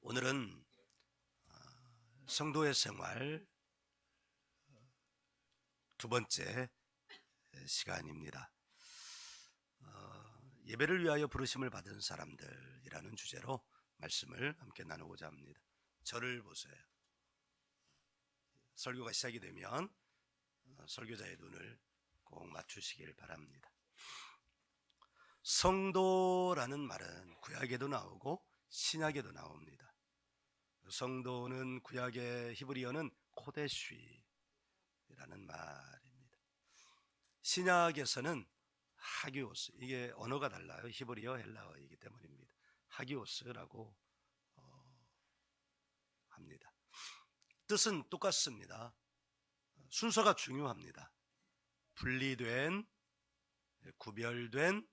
오늘은 성도의 생활 두 번째 시간입니다. 예배를 위하여 부르심을 받은 사람들이라는 주제로 말씀을 함께 나누고자 합니다. 저를 보세요. 설교가 시작이 되면 설교자의 눈을 꼭 맞추시길 바랍니다. 성도라는 말은 구약에도 나오고 신약에도 나옵니다. 성도는 구약의 히브리어는 코데쉬라는 말입니다. 신약에서는 하기오스, 이게 언어가 달라요. 히브리어, 헬라어이기 때문입니다. 하기오스라고 합니다. 뜻은 똑같습니다. 순서가 중요합니다. 분리된, 구별된,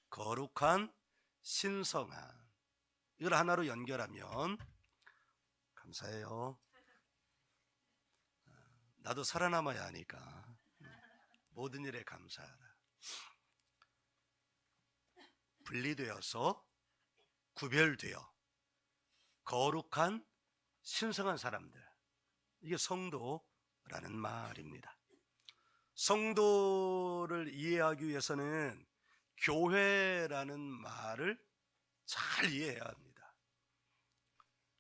거룩한, 신성한, 이걸 하나로 연결하면 감사해요. 나도 살아남아야 하니까 모든 일에 감사하라. 분리되어서 구별되어 거룩한 신성한 사람들, 이게 성도라는 말입니다. 성도를 이해하기 위해서는 교회라는 말을 잘 이해해야 합니다.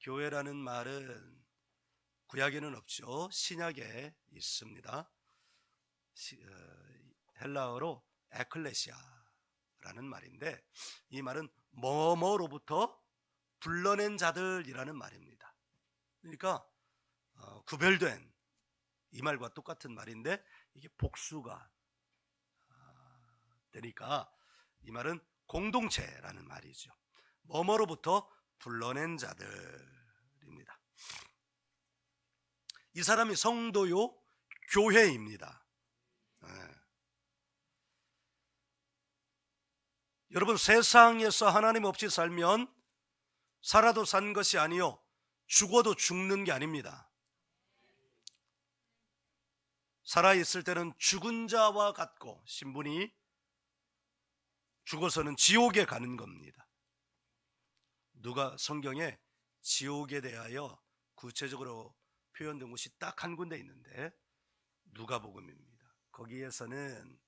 교회라는 말은 구약에는 없죠. 신약에 있습니다. 헬라어로 에클레시아라는 말인데, 이 말은 뭐뭐로부터 불러낸 자들이라는 말입니다. 그러니까 구별된, 이 말과 똑같은 말인데 이게 복수가 되니까 이 말은 공동체라는 말이죠. 뭐뭐로부터 불러낸 자들입니다. 이 사람이 성도요, 교회입니다. 여러분, 세상에서 하나님 없이 살면 살아도 산 것이 아니요 죽어도 죽는 게 아닙니다. 살아있을 때는 죽은 자와 같고 신분이 죽어서는 지옥에 가는 겁니다. 누가 성경에 지옥에 대하여 구체적으로 표현된 곳이 딱 한 군데 있는데 누가복음입니다. 거기에서는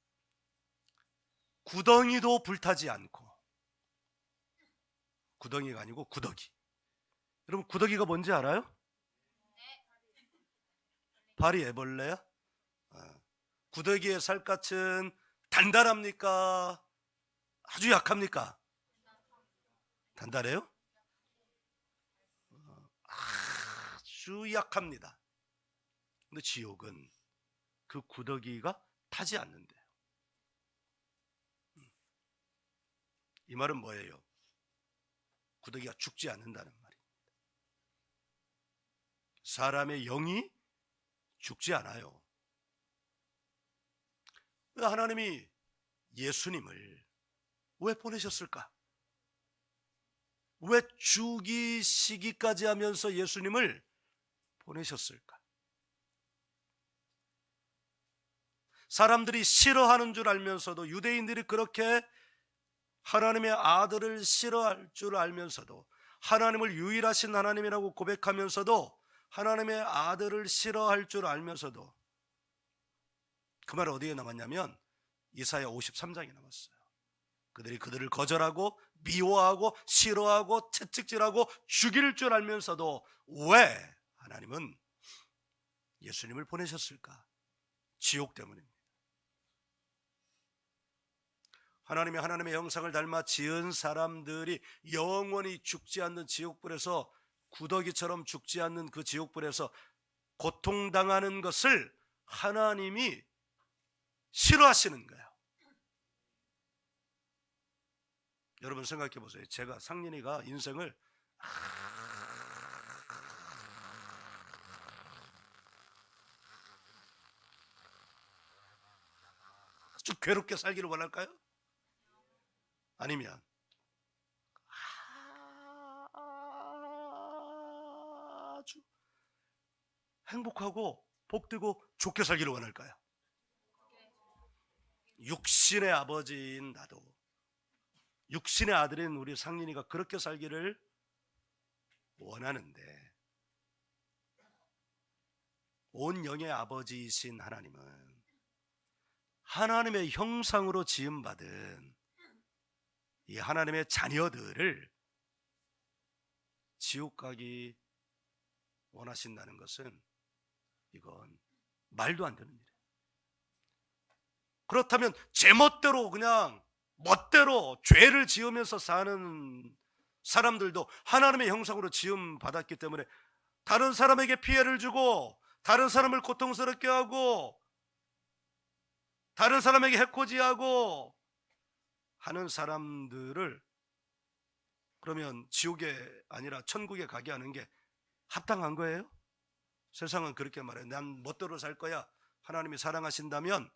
구덩이도 불타지 않고, 구덩이가 아니고 구더기. 여러분, 구더기가 뭔지 알아요? 발이 애벌레야? 구더기의 살갗은 단단합니까? 아주 약합니까? 단단해요? 아주 약합니다. 근데 지옥은 그 구더기가 타지 않는데요. 이 말은 뭐예요? 구더기가 죽지 않는다는 말입니다. 사람의 영이 죽지 않아요. 하나님이 예수님을 왜 보내셨을까? 왜 죽이시기까지 하면서 예수님을 보내셨을까? 사람들이 싫어하는 줄 알면서도, 유대인들이 그렇게 하나님의 아들을 싫어할 줄 알면서도, 하나님을 유일하신 하나님이라고 고백하면서도 하나님의 아들을 싫어할 줄 알면서도, 그 말 어디에 남았냐면 이사야 53장에 남았어요. 그들이 그들을 거절하고 미워하고 싫어하고 채찍질하고 죽일 줄 알면서도 왜 하나님은 예수님을 보내셨을까? 지옥 때문입니다. 하나님이 하나님의 형상을 닮아 지은 사람들이 영원히 죽지 않는 지옥불에서, 구더기처럼 죽지 않는 그 지옥불에서 고통당하는 것을 하나님이 싫어하시는 거예요. 여러분 생각해 보세요. 제가, 상민이가 인생을 아주 괴롭게 살기를 원할까요? 아니면 아주 행복하고 복되고 좋게 살기를 원할까요? 육신의 아버지인 나도, 육신의 아들인 우리 상민이가 그렇게 살기를 원하는데 온 영의 아버지이신 하나님은 하나님의 형상으로 지음받은 이 하나님의 자녀들을 지옥 가기 원하신다는 것은 이건 말도 안 되는 일이에요. 그렇다면 제멋대로 그냥 멋대로 죄를 지으면서 사는 사람들도 하나님의 형상으로 지음 받았기 때문에 다른 사람에게 피해를 주고 다른 사람을 고통스럽게 하고 다른 사람에게 해코지하고 하는 사람들을 그러면 지옥에 아니라 천국에 가게 하는 게 합당한 거예요? 세상은 그렇게 말해요. 난 멋대로 살 거야. 하나님이 사랑하신다면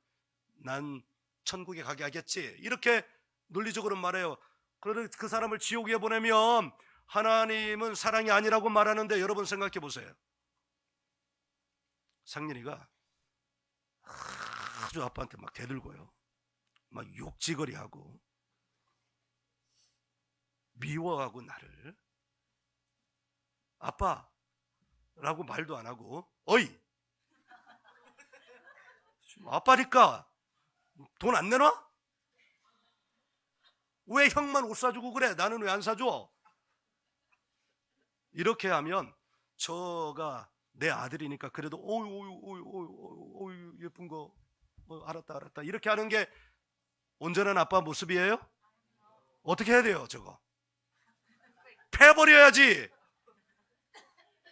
난 천국에 가게 하겠지. 이렇게 논리적으로 말해요. 그런데 그 사람을 지옥에 보내면 하나님은 사랑이 아니라고 말하는데 여러분 생각해 보세요. 상렬이가 아주 아빠한테 막 대들고요. 막 욕지거리하고 미워하고 나를 아빠라고 말도 안 하고 어이 아빠니까 돈 안 내놔? 왜 형만 옷 사주고 그래? 나는 왜 안 사줘? 이렇게 하면 저가 내 아들이니까 그래도 어유 예쁜 거 알았다 이렇게 하는 게 온전한 아빠 모습이에요? 어떻게 해야 돼요 저거? 패버려야지.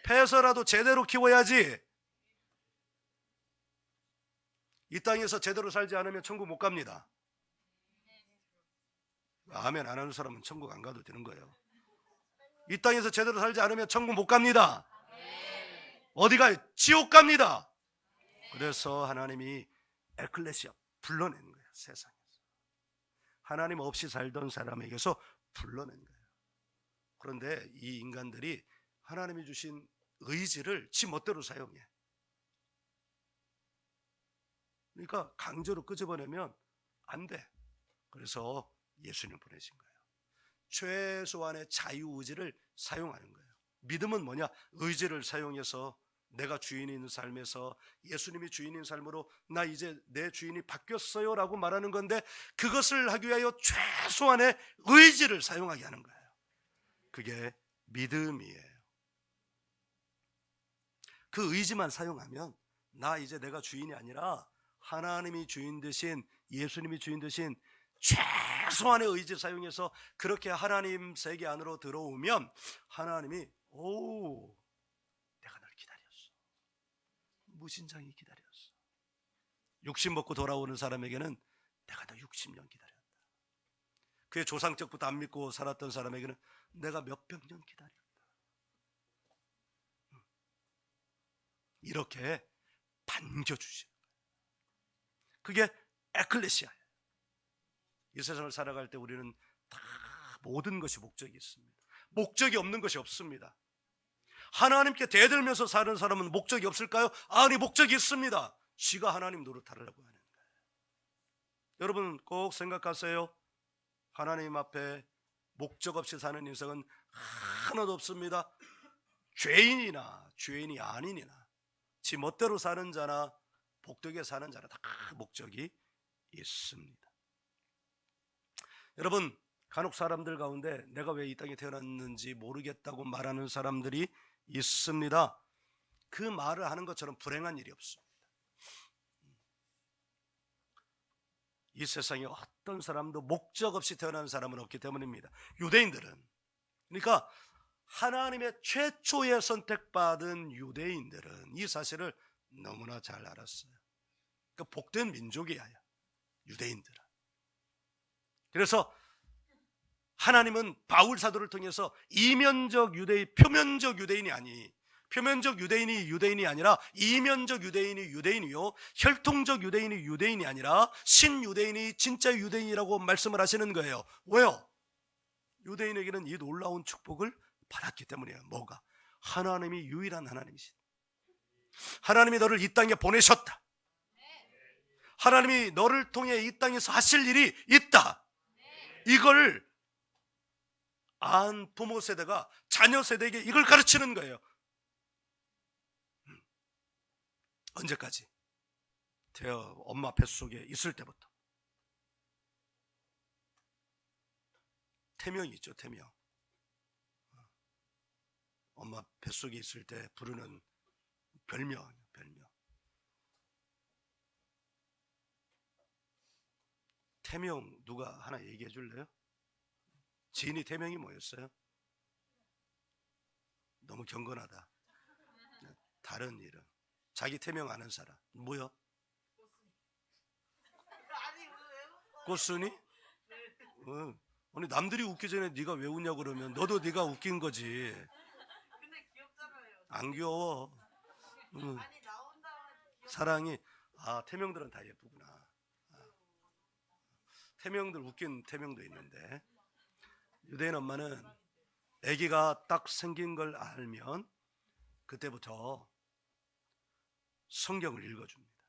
패서라도 제대로 키워야지. 이 땅에서 제대로 살지 않으면 천국 못 갑니다. 아멘 안 하는 사람은 천국 안 가도 되는 거예요. 이 땅에서 제대로 살지 않으면 천국 못 갑니다. 어디가 지옥 갑니다. 그래서 하나님이 에클레시아 불러낸 거예요. 세상에서 하나님 없이 살던 사람에게서 불러낸 거예요. 그런데 이 인간들이 하나님이 주신 의지를 지 멋대로 사용해. 그러니까 강제로 끄집어내면 안 돼. 그래서 예수님 보내신 거예요. 최소한의 자유의지를 사용하는 거예요. 믿음은 뭐냐? 의지를 사용해서 내가 주인인 삶에서 예수님이 주인인 삶으로 나 이제 내 주인이 바뀌었어요 라고 말하는 건데 그것을 하기 위하여 최소한의 의지를 사용하게 하는 거예요. 그게 믿음이에요. 그 의지만 사용하면 나 이제 내가 주인이 아니라 하나님이 주인 되신 예수님이 주인 되신 최소한의 의지 사용해서 그렇게 하나님 세계 안으로 들어오면 하나님이 오 내가 널 기다렸어. 무신장이 기다렸어. 육신 먹고 돌아오는 사람에게는 내가 너 60년 기다렸다. 그의 조상적부터 안 믿고 살았던 사람에게는 내가 몇백 년 기다렸다. 이렇게 반겨주시는 거예요. 그게 에클레시아예요. 이 세상을 살아갈 때 우리는 다 모든 것이 목적이 있습니다. 목적이 없는 것이 없습니다. 하나님께 대들면서 사는 사람은 목적이 없을까요? 아니 목적이 있습니다. 지가 하나님 노릇하려고 하는 거예요. 여러분 꼭 생각하세요. 하나님 앞에 목적 없이 사는 인생은 하나도 없습니다. 죄인이나 죄인이 아닌이나 지 멋대로 사는 자나 복되게 사는 자나 다 목적이 있습니다. 여러분 간혹 사람들 가운데 내가 왜 이 땅에 태어났는지 모르겠다고 말하는 사람들이 있습니다. 그 말을 하는 것처럼 불행한 일이 없습니다. 이 세상에 어떤 사람도 목적 없이 태어난 사람은 없기 때문입니다. 유대인들은 그러니까 하나님의 최초에 선택받은 유대인들은 이 사실을 너무나 잘 알았어요. 그러니까 복된 민족이야 유대인들은. 그래서 하나님은 바울 사도를 통해서 이면적 유대인, 표면적 유대인이 아니 표면적 유대인이 아니라 이면적 유대인이 유대인이요 혈통적 유대인이 유대인이 아니라 신유대인이 진짜 유대인이라고 말씀을 하시는 거예요. 왜요? 유대인에게는 이 놀라운 축복을 받았기 때문이에요. 뭐가? 하나님이 유일한 하나님이시다. 하나님이 너를 이 땅에 보내셨다. 하나님이 너를 통해 이 땅에서 하실 일이 있다. 이걸 안 부모 세대가 자녀 세대에게 이걸 가르치는 거예요. 언제까지? 되어 엄마 뱃속에 있을 때부터. 태명이 있죠, 태명. 엄마 뱃속에 있을 때 부르는 별명이에요, 별명. 태명 누가 하나 얘기해 줄래요? 지인이 태명이 뭐였어요? 너무 경건하다. 다른 이름. 자기 태명 아는 사람. 뭐요? 꽃순이? 아니 남들이 웃기 전에 네가 왜 웃냐고 그러면 너도 네가 웃긴 거지. 근데 귀엽잖아요. 안 귀여워. 아니 나온 다음에 사랑이. 태명들은 다 예쁘구나. 태명들 웃긴 태명도 있는데, 유대인 엄마는 아기가 딱 생긴 걸 알면 그때부터 성경을 읽어줍니다.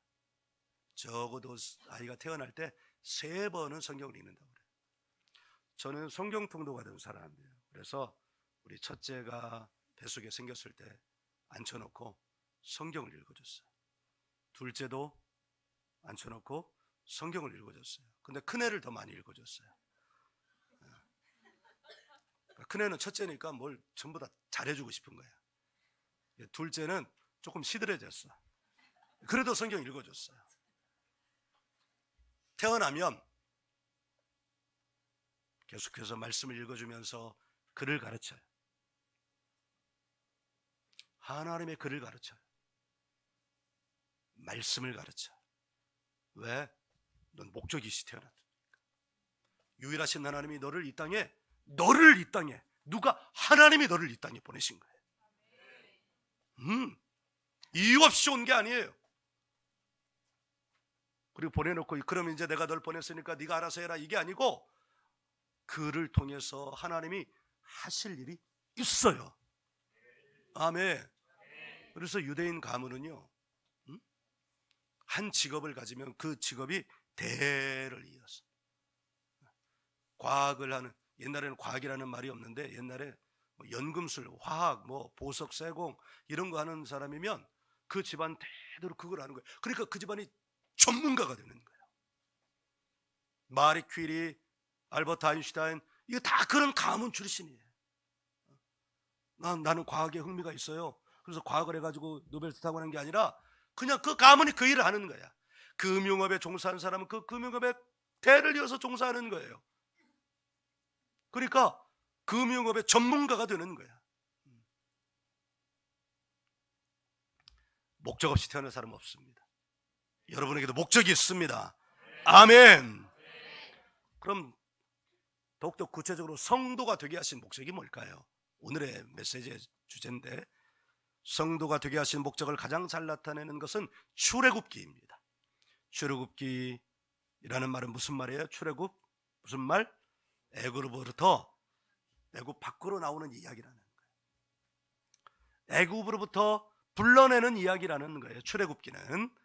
적어도 아이가 태어날 때 3번은 성경을 읽는다고 그래요. 저는 성경통도가 된 사람이에요. 그래서 우리 첫째가 뱃속에 생겼을 때 앉혀놓고 성경을 읽어줬어요. 둘째도 앉혀놓고 성경을 읽어줬어요. 근데 큰애를 더 많이 읽어줬어요. 큰애는 첫째니까 뭘 전부 다 잘해주고 싶은 거야. 둘째는 조금 시들해졌어. 그래도 성경 읽어줬어요. 태어나면 계속해서 말씀을 읽어주면서 글을 가르쳐요. 하나님의 글을 가르쳐요. 말씀을 가르쳐요. 왜? 넌 목적이 있이 태어났다. 유일하신 하나님이 너를 이 땅에 누가? 하나님이 너를 이 땅에 보내신 거예요. 이유 없이 온 게 아니에요. 그리고 보내놓고 그럼 이제 내가 널 보냈으니까 네가 알아서 해라, 이게 아니고 그를 통해서 하나님이 하실 일이 있어요. 아멘. 그래서 유대인 가문은요, 한 직업을 가지면 그 직업이 대를 이어서 과학을 하는, 옛날에는 과학이라는 말이 없는데 옛날에 뭐 연금술, 화학, 뭐 보석, 세공 이런 거 하는 사람이면 그 집안 대대로 그걸 하는 거예요. 그러니까 그 집안이 전문가가 되는 거예요. 마리 퀴리, 알버트 아인슈타인, 이거 다 그런 가문 출신이에요. 나는 과학에 흥미가 있어요. 그래서 과학을 해가지고 노벨상 타고 하는 게 아니라 그냥 그 가문이 그 일을 하는 거야. 금융업에 종사하는 사람은 그 금융업에 대를 이어서 종사하는 거예요. 그러니까 금융업의 전문가가 되는 거야. 목적 없이 태어난 사람은 없습니다. 여러분에게도 목적이 있습니다. 아멘. 그럼 더욱더 구체적으로 성도가 되게 하신 목적이 뭘까요? 오늘의 메시지의 주제인데, 성도가 되게 하신 목적을 가장 잘 나타내는 것은 출애굽기입니다. 출애굽기라는 말은 무슨 말이에요? 출애굽 무슨 말? 애굽으로부터, 애굽 밖으로 나오는 이야기라는 거예요. 애굽으로부터 불러내는 이야기라는 거예요. 출애굽기는.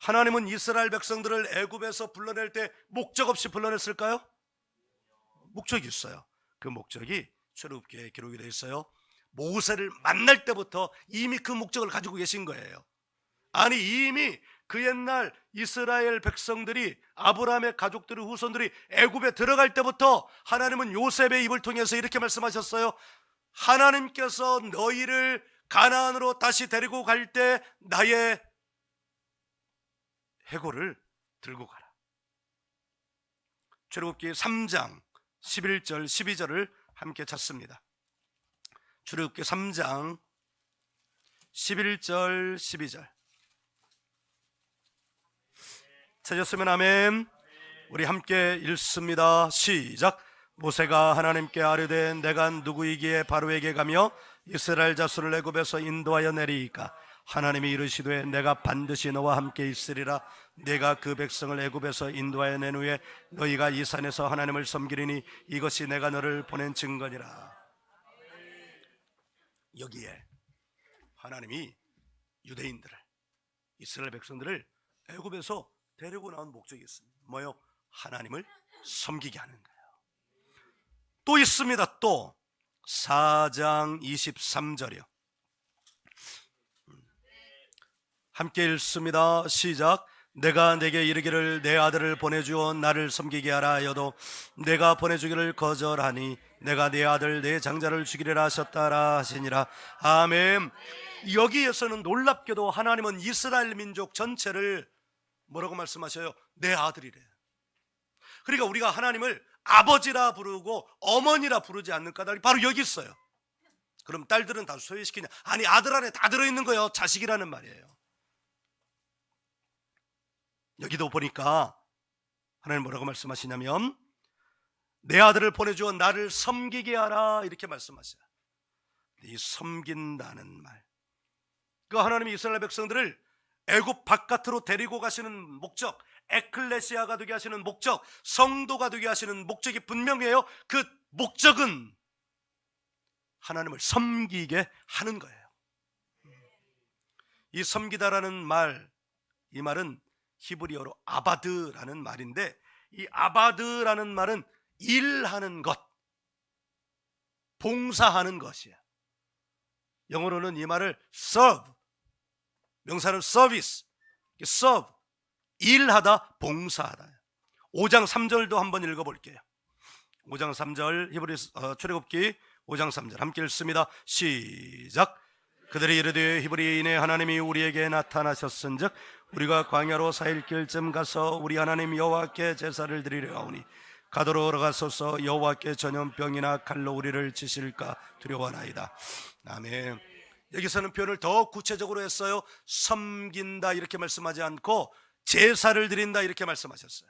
하나님은 이스라엘 백성들을 애굽에서 불러낼 때 목적 없이 불러냈을까요? 목적이 있어요. 그 목적이 출애굽기에 기록이 되어 있어요. 모세를 만날 때부터 이미 그 목적을 가지고 계신 거예요. 아니 이미 그 옛날 이스라엘 백성들이, 아브라함의 가족들의 후손들이 애굽에 들어갈 때부터 하나님은 요셉의 입을 통해서 이렇게 말씀하셨어요. 하나님께서 너희를 가나안으로 다시 데리고 갈 때 나의 해골을 들고 가라. 출애굽기 3장 11절 12절을 함께 찾습니다. 출애굽기 3장 11절 12절 찾았으면 아멘. 우리 함께 읽습니다. 시작. 모세가 하나님께 아뢰되 내가 누구이기에 바로에게 가며 이스라엘 자손을 애굽에서 인도하여 내리이까? 하나님이 이르시되 내가 반드시 너와 함께 있으리라. 내가 그 백성을 애굽에서 인도하여 낸 후에 너희가 이 산에서 하나님을 섬기리니 이것이 내가 너를 보낸 증거니라. 여기에 하나님이 유대인들을, 이스라엘 백성들을 애굽에서 데리고 나온 목적이 있습니다. 뭐요? 하나님을 섬기게 하는 거예요. 또 있습니다. 또 4장 23절이요. 함께 읽습니다. 시작. 내가 내게 이르기를 내 아들을 보내주어 나를 섬기게 하라 하여도 내가 보내주기를 거절하니 내가 내 아들 내 장자를 죽이리라 하셨다라 하시니라. 아멘. 여기에서는 놀랍게도 하나님은 이스라엘 민족 전체를 뭐라고 말씀하셔요? 내 아들이래. 그러니까 우리가 하나님을 아버지라 부르고 어머니라 부르지 않는 까닭이 바로 여기 있어요. 그럼 딸들은 다 소외시키냐? 아니, 아들 안에 다 들어있는 거예요. 자식이라는 말이에요. 여기도 보니까 하나님 뭐라고 말씀하시냐면 내 아들을 보내주어 나를 섬기게 하라 이렇게 말씀하셔요. 이 섬긴다는 말, 그 하나님이 이스라엘 백성들을 애굽 바깥으로 데리고 가시는 목적, 에클레시아가 되게 하시는 목적, 성도가 되게 하시는 목적이 분명해요. 그 목적은 하나님을 섬기게 하는 거예요. 이 섬기다라는 말, 이 말은 히브리어로 아바드라는 말인데, 이 아바드라는 말은 일하는 것, 봉사하는 것이에요. 영어로는 이 말을 serve, 명사는 service, serve, 일하다, 봉사하다. 5장 3절도 한번 읽어볼게요. 5장 3절 히브리 출애굽기 5장 3절 함께 읽습니다. 시작. 그들이 이르되 히브리인의 하나님이 우리에게 나타나셨은즉 우리가 광야로 4일길쯤 가서 우리 하나님 여호와께 제사를 드리려 하오니 가도록 올라가소서. 여호와께 전염병이나 칼로 우리를 치실까 두려워하나이다. 아멘. 여기서는 표현을 더 구체적으로 했어요. 섬긴다 이렇게 말씀하지 않고 제사를 드린다 이렇게 말씀하셨어요.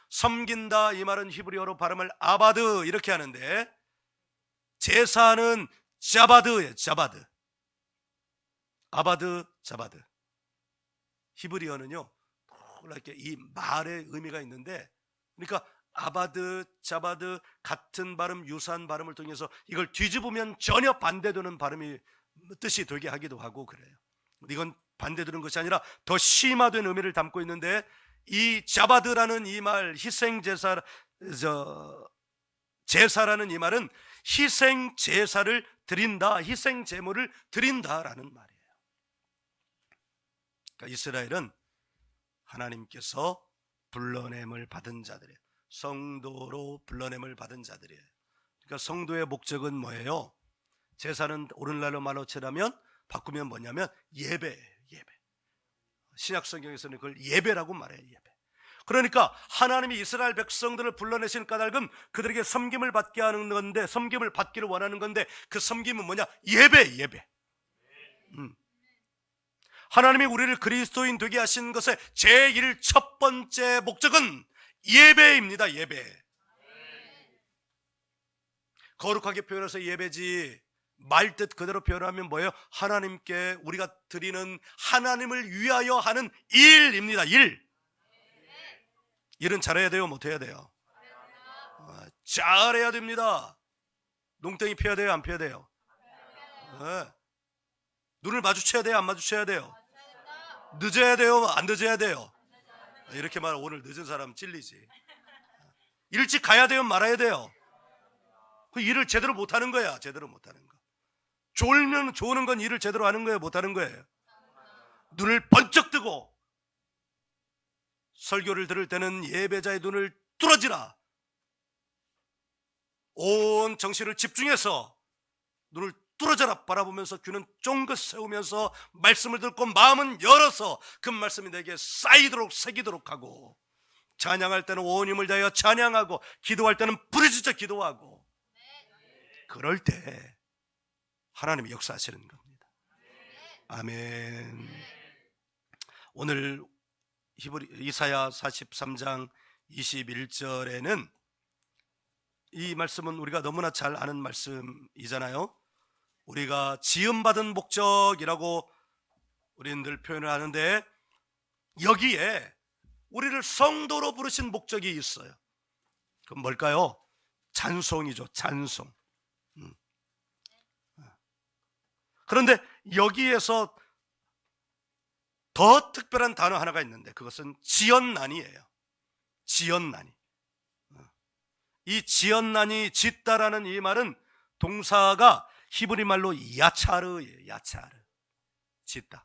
섬긴다 이 말은 히브리어로 발음을 아바드 이렇게 하는데, 제사는 자바드예요. 자바드. 아바드, 자바드. 히브리어는요 이렇게 이 말의 의미가 있는데, 그러니까 아바드, 자바드 같은 발음, 유사한 발음을 통해서 이걸 뒤집으면 전혀 반대되는 발음이 뜻이 되게 하기도 하고 그래요. 이건 반대되는 것이 아니라 더 심화된 의미를 담고 있는데, 이 자바드라는 이 말, 희생 제사, 제사라는 이 말은 희생 제사를 드린다, 희생 제물을 드린다라는 말이에요. 그러니까 이스라엘은 하나님께서 불러냄을 받은 자들이에요. 성도로 불러냄을 받은 자들이에요. 그러니까 성도의 목적은 뭐예요? 제사는 오늘날로 말로 치라면 바꾸면 뭐냐면 예배예요. 예배. 신약 성경에서는 그걸 예배라고 말해요. 예배. 그러니까 하나님이 이스라엘 백성들을 불러내신 까닭은 그들에게 섬김을 받게 하는 건데, 섬김을 받기를 원하는 건데, 그 섬김은 뭐냐? 예배, 예배. 하나님이 우리를 그리스도인 되게 하신 것의 제1 첫 번째 목적은 예배입니다. 예배. 거룩하게 표현해서 예배지, 말뜻 그대로 표현하면 뭐예요? 하나님께 우리가 드리는, 하나님을 위하여 하는 일입니다. 일. 일은 잘해야 돼요? 못해야 돼요? 잘해야 됩니다. 농땡이 펴야 돼요? 안 펴야 돼요? 네. 눈을 마주쳐야 돼요? 안 마주쳐야 돼요? 늦어야 돼요? 안 늦어야 돼요? 이렇게 말하면 오늘 늦은 사람 찔리지. 일찍 가야 돼요? 말아야 돼요? 그 일을 제대로 못하는 거야. 제대로 못하는 거. 졸면 조는 건 일을 제대로 하는 거예요? 못하는 거예요? 눈을 번쩍 뜨고 설교를 들을 때는 예배자의 눈을 뚫어지라, 온 정신을 집중해서 눈을 뚫어져라 바라보면서 귀는 쫑긋 세우면서 말씀을 듣고 마음은 열어서 그 말씀이 내게 쌓이도록 새기도록 하고, 찬양할 때는 온 힘을 다하여 찬양하고, 기도할 때는 부르짖어 기도하고, 그럴 때 하나님이 역사하시는 겁니다. 아멘. 오늘 이사야 43장 21절에는 이 말씀은 우리가 너무나 잘 아는 말씀이잖아요. 우리가 지음받은 목적이라고 우리는 표현을 하는데, 여기에 우리를 성도로 부르신 목적이 있어요. 그럼 뭘까요? 찬송이죠. 찬송. 그런데 여기에서 더 특별한 단어 하나가 있는데, 그것은 지연난이에요. 지연난이. 이 지었나니 짓다라는 이 말은 동사가 히브리 말로 야차르예요. 야차르. 짓다.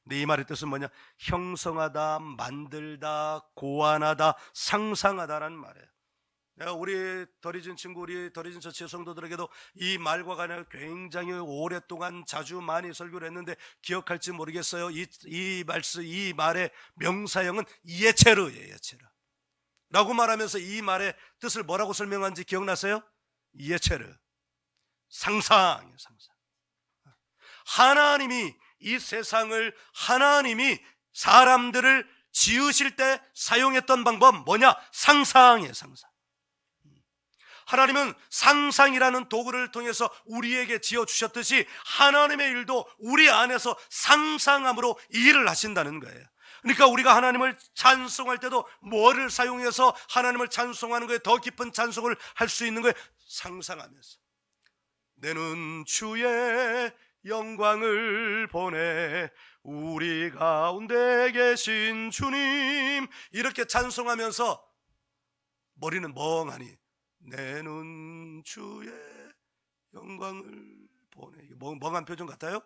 근데 이 말의 뜻은 뭐냐? 형성하다, 만들다, 고안하다, 상상하다라는 말이에요. 내가 우리 더리진 친구, 우리 더리진 처치의 성도들에게도 이 말과 관련해 굉장히 오랫동안 자주 많이 설교를 했는데 기억할지 모르겠어요. 이 말씀, 이 말의 명사형은 예체르예요. 예체르 라고 말하면서 이 말의 뜻을 뭐라고 설명한지 기억나세요? 예체르. 상상이에요. 상상. 하나님이 이 세상을, 하나님이 사람들을 지으실 때 사용했던 방법 뭐냐? 상상이에요. 상상. 하나님은 상상이라는 도구를 통해서 우리에게 지어주셨듯이 하나님의 일도 우리 안에서 상상함으로 일을 하신다는 거예요. 그러니까 우리가 하나님을 찬송할 때도 뭐를 사용해서 하나님을 찬송하는 거에 더 깊은 찬송을 할 수 있는 거예요? 상상하면서. 내는 주의 영광을 보내 우리 가운데 계신 주님, 이렇게 찬송하면서 머리는 멍하니 내는 주의 영광을 보내. 멍한 표정 같아요?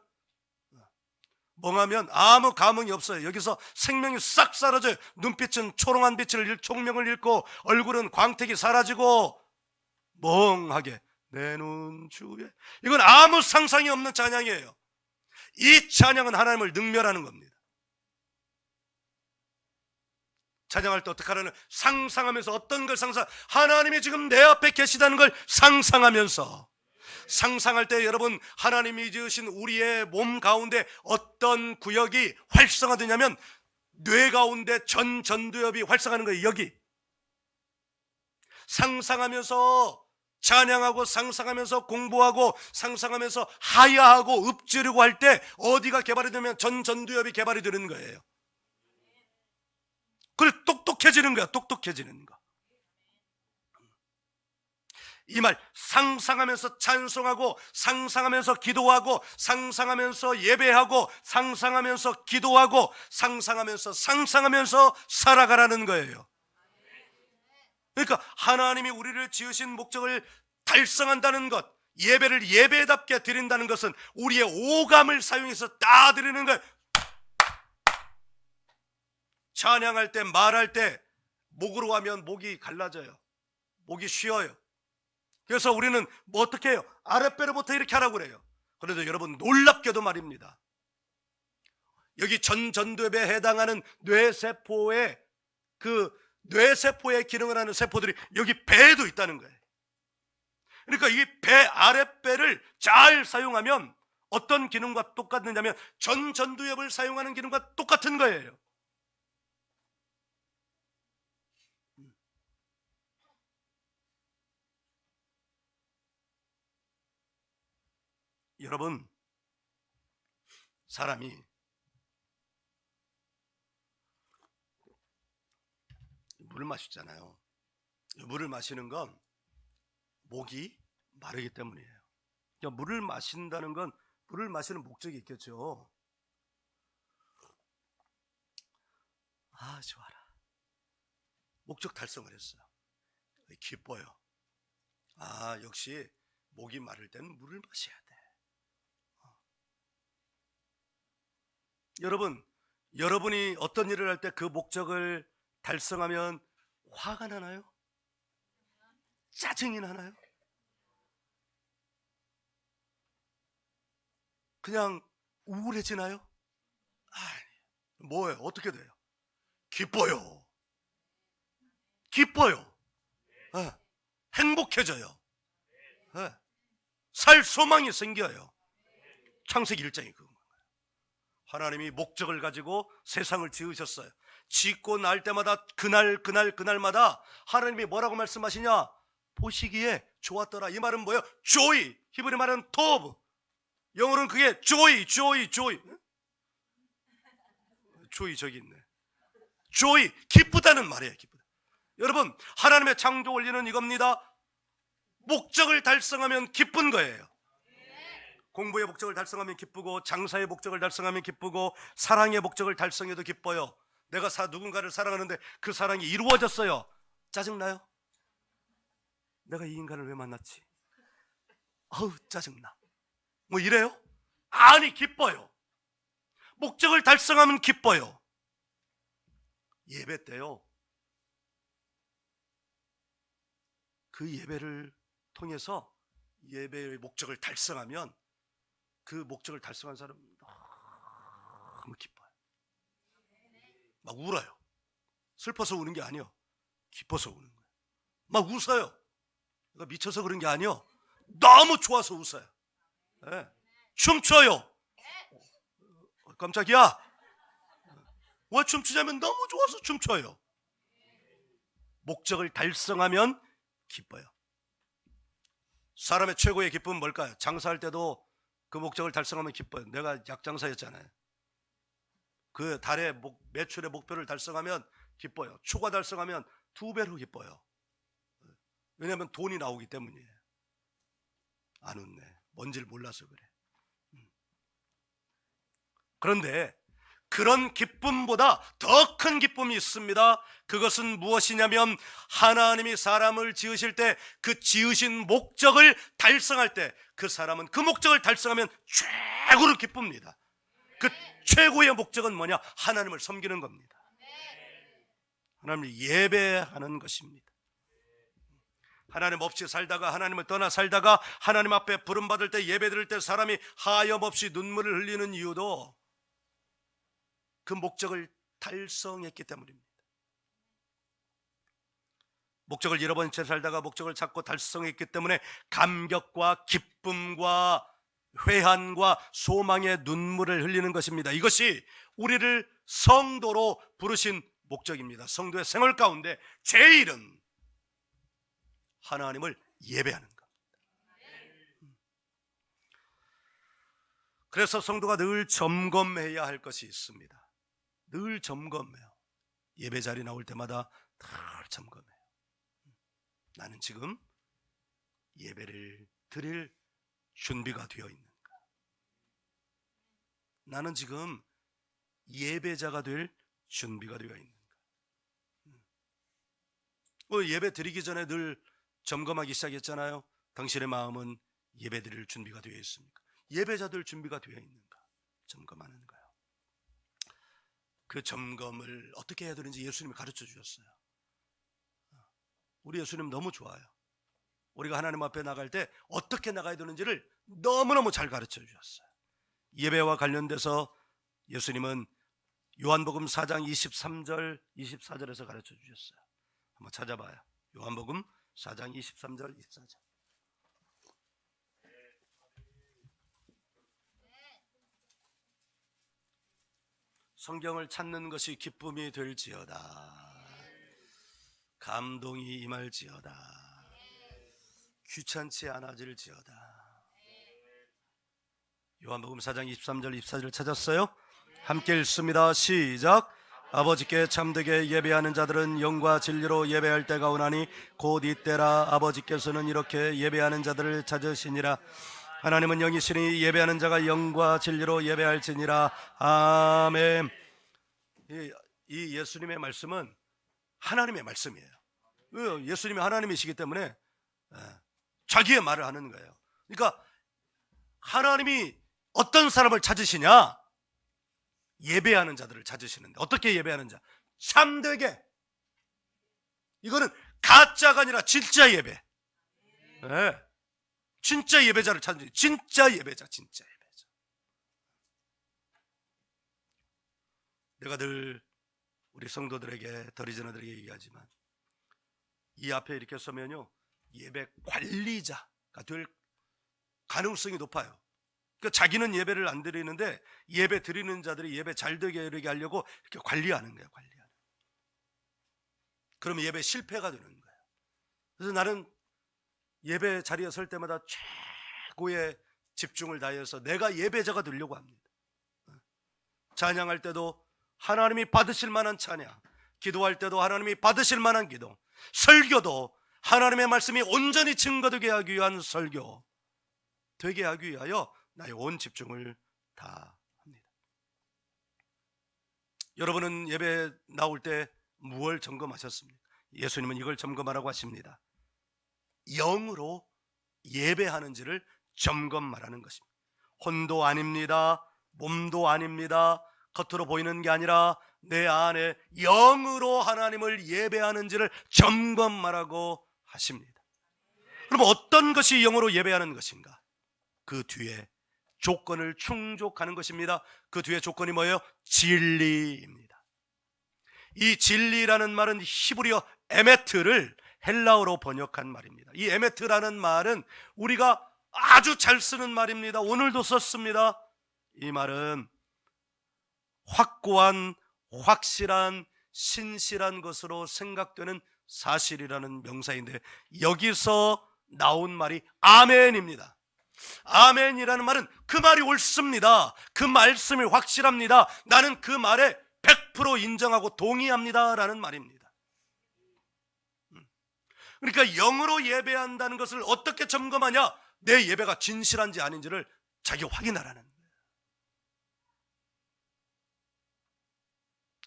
멍하면 아무 감흥이 없어요. 여기서 생명이 싹 사라져요. 눈빛은 초롱한 빛을, 총명을 잃고 얼굴은 광택이 사라지고 멍하게 내 눈 주에. 이건 아무 상상이 없는 찬양이에요. 이 찬양은 하나님을 능멸하는 겁니다. 찬양할 때 어떻게 하라는? 상상하면서. 어떤 걸 상상? 하나님이 지금 내 앞에 계시다는 걸 상상하면서. 상상할 때 여러분, 하나님이 지으신 우리의 몸 가운데 어떤 구역이 활성화되냐면 뇌 가운데 전두엽이 활성화하는 거예요. 여기. 상상하면서 찬양하고, 상상하면서 공부하고, 상상하면서 하야하고 읊조리고 할 때 어디가 개발이 되면 전두엽이 개발이 되는 거예요. 그래, 똑똑해지는 거야. 똑똑해지는 거. 이 말, 상상하면서 찬송하고, 상상하면서 기도하고, 상상하면서 예배하고, 상상하면서 기도하고, 상상하면서 살아가라는 거예요. 그러니까 하나님이 우리를 지으신 목적을 달성한다는 것, 예배를 예배답게 드린다는 것은 우리의 오감을 사용해서 다 드리는 거예요. 찬양할 때, 말할 때 목으로 하면 목이 갈라져요. 목이 쉬어요. 그래서 우리는 뭐 어떻게 해요? 아랫배로부터 이렇게 하라고 그래요. 그래도 여러분, 놀랍게도 말입니다, 여기 전두엽에 해당하는 뇌세포의 뇌세포의 기능을 하는 세포들이 여기 배에도 있다는 거예요. 그러니까 이 배, 아랫배를 잘 사용하면 어떤 기능과 똑같느냐면 전두엽을 사용하는 기능과 똑같은 거예요. 여러분, 사람이 물을 마시잖아요. 물을 마시는 건 목이 마르기 때문이에요. 그러니까 물을 마신다는 건 물을 마시는 목적이 있겠죠. 아, 좋아라. 목적 달성을 했어요. 기뻐요. 아, 역시 목이 마를 때는 물을 마셔야 돼. 여러분이 어떤 일을 할 때 그 목적을 달성하면 화가 나나요? 짜증이 나나요? 그냥 우울해지나요? 아니, 뭐예요? 어떻게 돼요? 기뻐요. 행복해져요. 살 소망이 생겨요. 창세기 1장이 그겁니다. 하나님이 목적을 가지고 세상을 지으셨어요. 짓고 날 때마다 그날마다 하나님이 뭐라고 말씀하시냐? 보시기에 좋았더라. 이 말은 뭐예요? joy. 히브리 말은 tov. 영어로는 그게 joy. 저기 있네. joy, 기쁘다는 말이에요. 기쁘다. 여러분, 하나님의 창조 원리는 이겁니다. 목적을 달성하면 기쁜 거예요. 공부의 목적을 달성하면 기쁘고, 장사의 목적을 달성하면 기쁘고, 사랑의 목적을 달성해도 기뻐요. 내가 누군가를 사랑하는데 그 사랑이 이루어졌어요. 짜증나요? 내가 이 인간을 왜 만났지? 아우 짜증나. 뭐 이래요? 아니 기뻐요. 목적을 달성하면 기뻐요. 예배 때요, 그 예배를 통해서 예배의 목적을 달성하면 그 목적을 달성한 사람은 너무 기뻐요. 막 울어요. 슬퍼서 우는 게 아니요, 기뻐서 우는 거예요. 막 웃어요. 그러니까 미쳐서 그런 게 아니요, 너무 좋아서 웃어요. 네. 춤춰요. 깜짝이야. 왜 춤추자면 너무 좋아서 춤춰요. 목적을 달성하면 기뻐요. 사람의 최고의 기쁨은 뭘까요? 장사할 때도 그 목적을 달성하면 기뻐요. 내가 약장사였잖아요. 그 달에 매출의 목표를 달성하면 기뻐요. 초과 달성하면 2배로 기뻐요. 왜냐하면 돈이 나오기 때문이에요. 안 웃네. 뭔지를 몰라서 그래. 그런데 그런 기쁨보다 더 큰 기쁨이 있습니다. 그것은 무엇이냐면 하나님이 사람을 지으실 때 그 지으신 목적을 달성할 때 그 사람은 그 목적을 달성하면 최고로 기쁩니다. 그 최고의 목적은 뭐냐? 하나님을 섬기는 겁니다. 하나님을 예배하는 것입니다. 하나님 없이 살다가, 하나님을 떠나 살다가 하나님 앞에 부름받을 때, 예배 드릴 때 사람이 하염없이 눈물을 흘리는 이유도 그 목적을 달성했기 때문입니다. 목적을 잃어버린 채 살다가 목적을 찾고 달성했기 때문에 감격과 기쁨과 회한과 소망의 눈물을 흘리는 것입니다. 이것이 우리를 성도로 부르신 목적입니다. 성도의 생활 가운데 제일은 하나님을 예배하는 것. 그래서 성도가 늘 점검해야 할 것이 있습니다. 늘 점검해요. 예배 자리 나올 때마다 늘 점검해요. 나는 지금 예배를 드릴 준비가 되어 있는가? 나는 지금 예배자가 될 준비가 되어 있는가? 예배 드리기 전에 늘 점검하기 시작했잖아요. 당신의 마음은 예배 드릴 준비가 되어 있습니까? 예배자들 준비가 되어 있는가? 점검하는 거예요. 그 점검을 어떻게 해야 되는지 예수님이 가르쳐 주셨어요. 우리 예수님 너무 좋아요. 우리가 하나님 앞에 나갈 때 어떻게 나가야 되는지를 너무너무 잘 가르쳐 주셨어요. 예배와 관련돼서 예수님은 요한복음 4장 23절 24절에서 가르쳐 주셨어요. 한번 찾아봐요. 요한복음 4장 23절 24절. 성경을 찾는 것이 기쁨이 될지어다. 감동이 임할지어다. 귀찮지 않아질지어다. 요한복음 4장 23절 24절 찾았어요? 함께 읽습니다. 시작. 아버지께 참되게 예배하는 자들은 영과 진리로 예배할 때가 오나니 곧 이때라. 아버지께서는 이렇게 예배하는 자들을 찾으시니라. 하나님은 영이시니 예배하는 자가 영과 진리로 예배할지니라. 아멘. 이 예수님의 말씀은 하나님의 말씀이에요. 예수님이 하나님이시기 때문에 자기의 말을 하는 거예요. 그러니까 하나님이 어떤 사람을 찾으시냐? 예배하는 자들을 찾으시는데, 어떻게 예배하는 자? 참되게. 이거는 가짜가 아니라 진짜 예배. 네. 진짜 예배자를 찾는, 진짜 예배자, 진짜 예배자. 내가 늘 우리 성도들에게, 더리저너들에게 얘기하지만, 이 앞에 이렇게 서면요, 예배 관리자가 될 가능성이 높아요. 그러니까 자기는 예배를 안 드리는데 예배 드리는 자들이 예배 잘 되게 하려고 이렇게 관리하는 거예요. 관리하는. 그러면 예배 실패가 되는 거예요. 그래서 나는 예배 자리에 설 때마다 최고의 집중을 다해서 내가 예배자가 되려고 합니다. 찬양할 때도 하나님이 받으실 만한 찬양, 기도할 때도 하나님이 받으실 만한 기도, 설교도 하나님의 말씀이 온전히 증거되게 하기 위한 설교 되게 하기 위하여 나의 온 집중을 다 합니다. 여러분은 예배 나올 때 무엇을 점검하셨습니까? 예수님은 이걸 점검하라고 하십니다. 영으로 예배하는지를 점검 말하는 것입니다. 혼도 아닙니다. 몸도 아닙니다. 겉으로 보이는 게 아니라 내 안에 영으로 하나님을 예배하는지를 점검 말하고 하십니다. 그럼 어떤 것이 영으로 예배하는 것인가? 그 뒤에 조건을 충족하는 것입니다. 그 뒤에 조건이 뭐예요? 진리입니다. 이 진리라는 말은 히브리어 에메트를 헬라어로 번역한 말입니다. 이 에메트라는 말은 우리가 아주 잘 쓰는 말입니다. 오늘도 썼습니다. 이 말은 확고한, 확실한, 신실한 것으로 생각되는 사실이라는 명사인데, 여기서 나온 말이 아멘입니다. 아멘이라는 말은 그 말이 옳습니다. 그 말씀이 확실합니다. 나는 그 말에 100% 인정하고 동의합니다 라는 말입니다. 그러니까 영으로 예배한다는 것을 어떻게 점검하냐? 내 예배가 진실한지 아닌지를 자기가 확인하라는 거예요.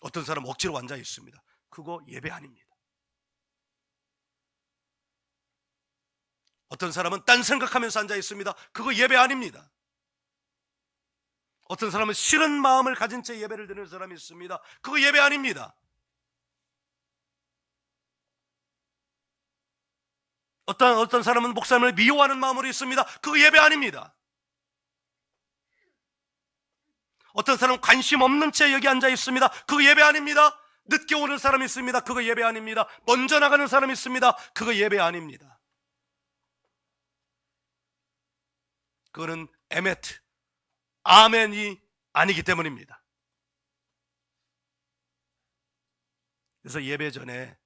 어떤 사람 억지로 앉아 있습니다. 그거 예배 아닙니다. 어떤 사람은 딴 생각하면서 앉아 있습니다. 그거 예배 아닙니다. 어떤 사람은 싫은 마음을 가진 채 예배를 드리는 사람이 있습니다. 그거 예배 아닙니다. 어떤 사람은 목사님을 미워하는 마음으로 있습니다. 그거 예배 아닙니다. 어떤 사람은 관심 없는 채 여기 앉아 있습니다. 그거 예배 아닙니다. 늦게 오는 사람이 있습니다. 그거 예배 아닙니다. 먼저 나가는 사람이 있습니다. 그거 예배 아닙니다. 그거는 에메트, 아멘이 아니기 때문입니다. 그래서 예배 전에,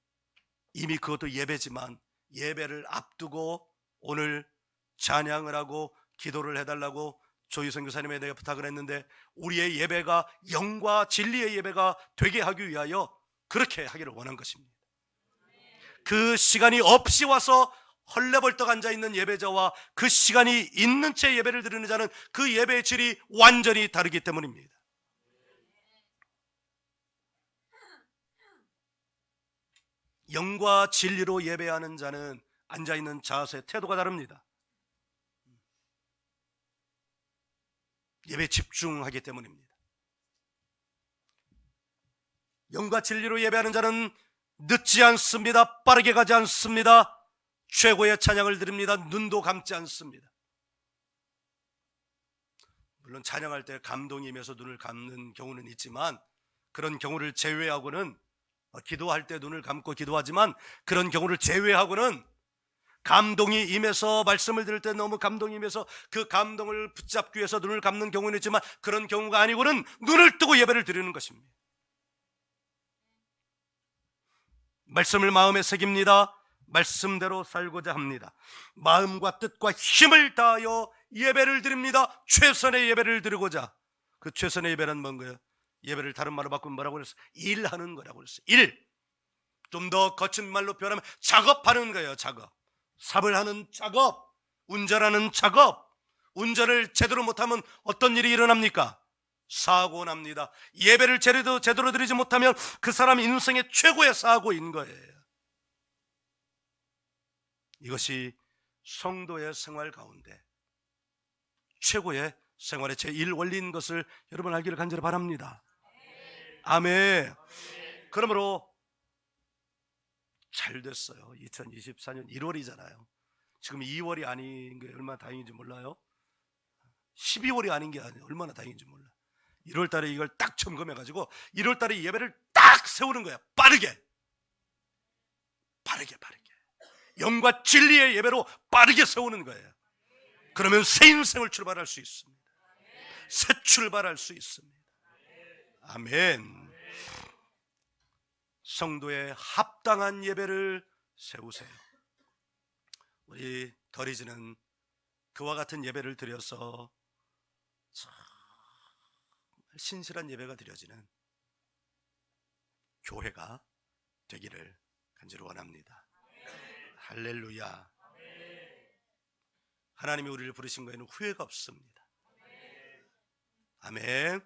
이미 그것도 예배지만 예배를 앞두고 오늘 찬양을 하고 기도를 해달라고 조희성 교사님에 내가 부탁을 했는데, 우리의 예배가 영과 진리의 예배가 되게 하기 위하여 그렇게 하기를 원한 것입니다. 그 시간이 없이 와서 헐레벌떡 앉아있는 예배자와 그 시간이 있는 채 예배를 드리는 자는 그 예배의 질이 완전히 다르기 때문입니다. 영과 진리로 예배하는 자는 앉아있는 자세, 태도가 다릅니다. 예배에 집중하기 때문입니다. 영과 진리로 예배하는 자는 늦지 않습니다. 빠르게 가지 않습니다. 최고의 찬양을 드립니다. 눈도 감지 않습니다. 물론 찬양할 때 감동이 임해서 눈을 감는 경우는 있지만, 그런 경우를 제외하고는, 기도할 때 눈을 감고 기도하지만 그런 경우를 제외하고는, 감동이 임해서 말씀을 들을 때 너무 감동이 임해서 그 감동을 붙잡기 위해서 눈을 감는 경우는 있지만, 그런 경우가 아니고는 눈을 뜨고 예배를 드리는 것입니다. 말씀을 마음에 새깁니다. 말씀대로 살고자 합니다. 마음과 뜻과 힘을 다하여 예배를 드립니다. 최선의 예배를 드리고자. 그 최선의 예배는 뭔가요? 예배를 다른 말로 바꾸면 뭐라고 그랬어요? 일하는 거라고 그랬어요. 일. 좀 더 거친 말로 표현하면 작업하는 거예요. 작업. 삽을 하는 작업, 운전하는 작업. 운전을 제대로 못하면 어떤 일이 일어납니까? 사고 납니다. 예배를 제대로 드리지 못하면 그 사람 인생의 최고의 사고인 거예요. 이것이 성도의 생활 가운데 최고의 생활의 제1원리인 것을 여러분 알기를 간절히 바랍니다. 아멘. 그러므로 잘 됐어요. 2024년 1월이잖아요. 지금 2월이 아닌 게 얼마나 다행인지 몰라요. 12월이 아닌 게 얼마나 다행인지 몰라. 1월 달에 이걸 딱 점검해가지고 1월 달에 예배를 딱 세우는 거야. 빠르게. 영과 진리의 예배로 빠르게 세우는 거예요. 그러면 새 인생을 출발할 수 있습니다. 새 출발할 수 있습니다. 아멘. 성도의 합당한 예배를 세우세요. 우리 더리지는 그와 같은 예배를 드려서 신실한 예배가 드려지는 교회가 되기를 간절히 원합니다. 할렐루야. 하나님이 우리를 부르신 거에는 후회가 없습니다. 아멘.